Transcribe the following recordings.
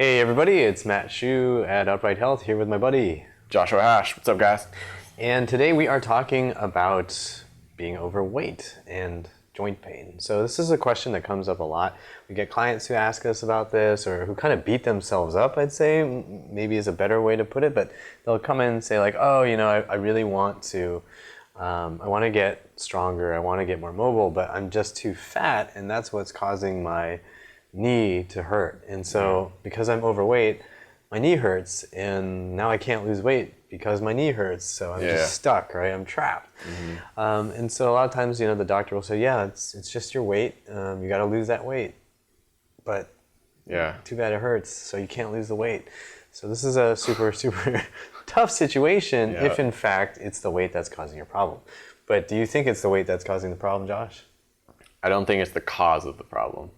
Hey everybody, it's Matt Shu at Upright Health here with my buddy Joshua Ash. What's up, guys? And today we are talking about being overweight and joint pain. So this is a question that comes up a lot. We get clients who ask us about this or who kind of beat themselves up, I'd say, maybe is a better way to put it, but they'll come in and say like, oh, I really want to, I want to get stronger, I want to get more mobile, but I'm just too fat and that's what's causing my knee to hurt. And so because I'm overweight, my knee hurts and now I can't lose weight because my knee hurts. So I'm just stuck, right? I'm trapped. And so a lot of times, the doctor will say, yeah, it's just your weight. You got to lose that weight. But too bad it hurts. So you can't lose the weight. So this is a super, super tough situation if in fact it's the weight that's causing your problem. But do you think it's the weight that's causing the problem, Josh? I don't think it's the cause of the problem.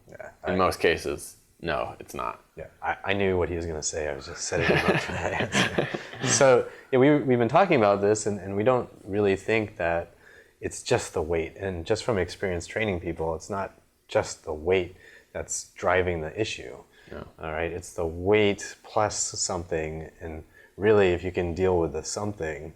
In most cases, no, it's not. Yeah, I knew what he was going to say. I was just setting him up for that answer. So we've been talking about this, and we don't really think that it's just the weight. And just from experience training people, it's not just the weight that's driving the issue. No. All right, it's the weight plus something. And really, if you can deal with the something,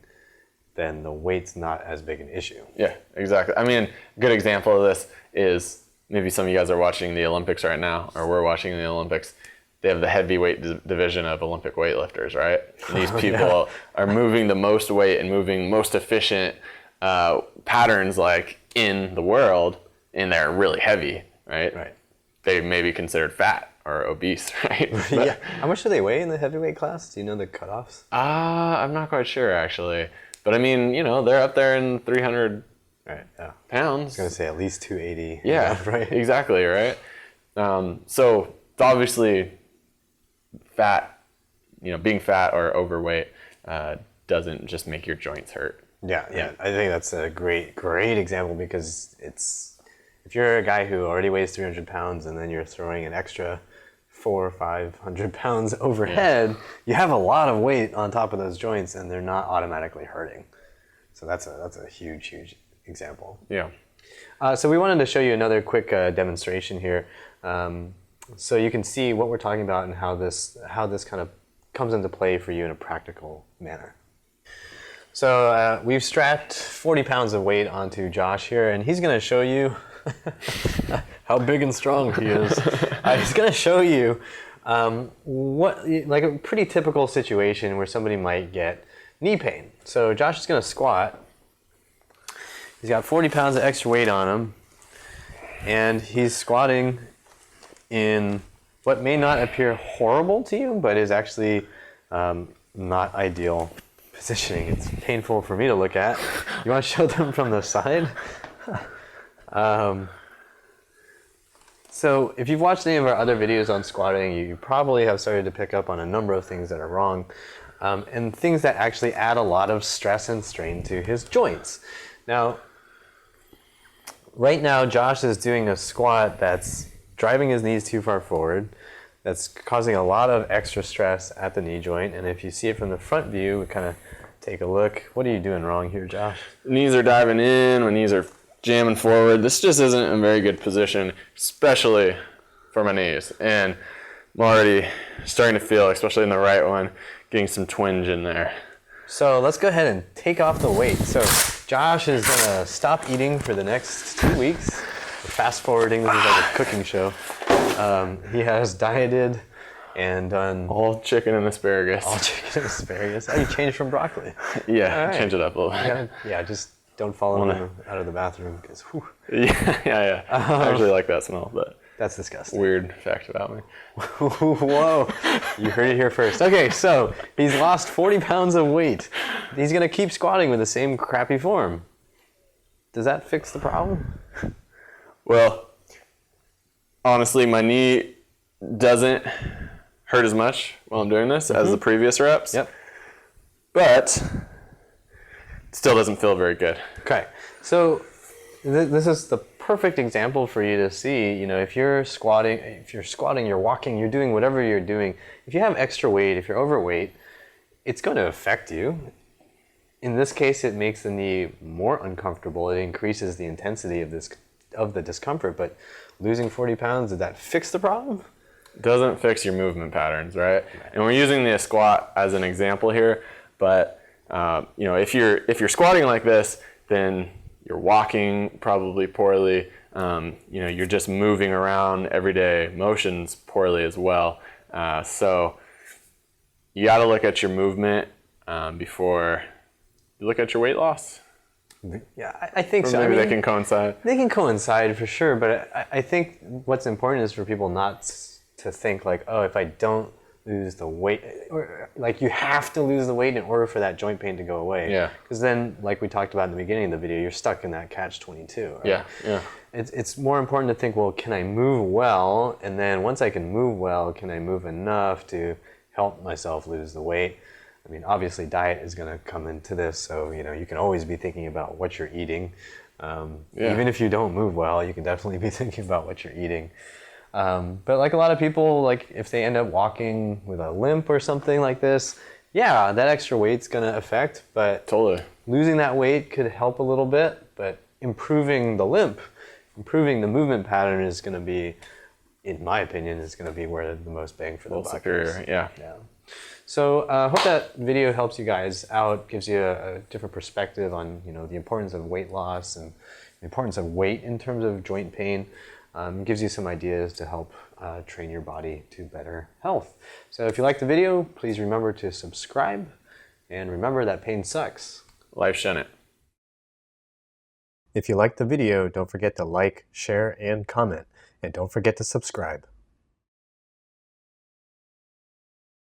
then the weight's not as big an issue. Yeah, exactly. I mean, a good example of this is maybe some of you guys are watching the Olympics right now, or we're watching the Olympics. They have the heavyweight division of Olympic weightlifters, right? And these people are moving the most weight and moving most efficient patterns like in the world, and they're really heavy, right? Right. They may be considered fat or obese, right? Yeah. How much do they weigh in the heavyweight class? Do you know the cutoffs? I'm not quite sure, actually. But I mean, they're up there in 300 pounds. I was going to say at least 280. Yeah, right. Exactly, right? So obviously fat, being fat or overweight doesn't just make your joints hurt. Yeah. I think that's a great example because if you're a guy who already weighs 300 pounds and then you're throwing an extra 400 or 500 pounds overhead, you have a lot of weight on top of those joints and they're not automatically hurting. So that's a huge example. Yeah. So we wanted to show you another quick demonstration here, so you can see what we're talking about and how this kind of comes into play for you in a practical manner. So we've strapped 40 pounds of weight onto Josh here, and he's going to show you how big and strong he is. He's going to show you like a pretty typical situation where somebody might get knee pain. So Josh is going to squat. He's got 40 pounds of extra weight on him, and he's squatting in what may not appear horrible to you, but is actually not ideal positioning. It's painful for me to look at. You want to show them from the side? So if you've watched any of our other videos on squatting, you probably have started to pick up on a number of things that are wrong, and things that actually add a lot of stress and strain to his joints. Now, right now, Josh is doing a squat that's driving his knees too far forward. That's causing a lot of extra stress at the knee joint. And if you see it from the front view, we kind of take a look. What are you doing wrong here, Josh? Knees are diving in, my knees are jamming forward. This just isn't a very good position, especially for my knees. And I'm already starting to feel, especially in the right one, getting some twinge in there. So let's go ahead and take off the weight. So Josh is gonna stop eating for the next 2 weeks. Fast forwarding, this is like a cooking show. He has dieted and done all chicken and asparagus. All chicken and asparagus. Oh, you changed from broccoli. Yeah, right. Change it up a little bit. Just don't follow him out of the bathroom because. Yeah. I actually like that smell, but that's disgusting. Weird fact about me. Whoa, you heard it here first. Okay, so he's lost 40 pounds of weight. He's gonna keep squatting with the same crappy form. Does that fix the problem? Well, honestly, my knee doesn't hurt as much while I'm doing this as the previous reps. Yep. But it still doesn't feel very good. Okay, so this is the perfect example for you to see, if you're squatting, you're walking, you're doing whatever you're doing. If you have extra weight, if you're overweight, it's going to affect you. In this case, it makes the knee more uncomfortable. It increases the intensity of the discomfort, but losing 40 pounds, did that fix the problem? doesn't fix your movement patterns, right? And we're using the squat as an example here, but you know, if you're squatting like this, then you're walking probably poorly. You know, you're just moving around everyday motions poorly as well. So you got to look at your movement before you look at your weight loss. Yeah, I think Or so. maybe I mean, they can coincide. They can coincide for sure, but I think what's important is for people not to think like, oh, if I don't lose the weight, or like you have to lose the weight in order for that joint pain to go away. Yeah. Because then, like we talked about in the beginning of the video, you're stuck in that catch-22. Right? Yeah, yeah. It's more important to think, well, can I move well? And then once I can move well, can I move enough to help myself lose the weight? I mean, obviously diet is going to come into this, so you know you can always be thinking about what you're eating. Even if you don't move well, you can definitely be thinking about what you're eating. But like a lot of people, like if they end up walking with a limp or something like this, yeah, that extra weight's going to affect, but Totally. losing that weight could help a little bit, but improving the limp, improving the movement pattern is going to be, in my opinion, is going to be where the most bang for the buck is. Superior, yeah. So I hope that video helps you guys out, gives you a different perspective on, you know, the importance of weight loss and the importance of weight in terms of joint pain. Gives you some ideas to help train your body to better health. So if you like the video, please remember to subscribe, and remember that pain sucks. Life shouldn't. If you liked the video, don't forget to like, share, and comment, and don't forget to subscribe.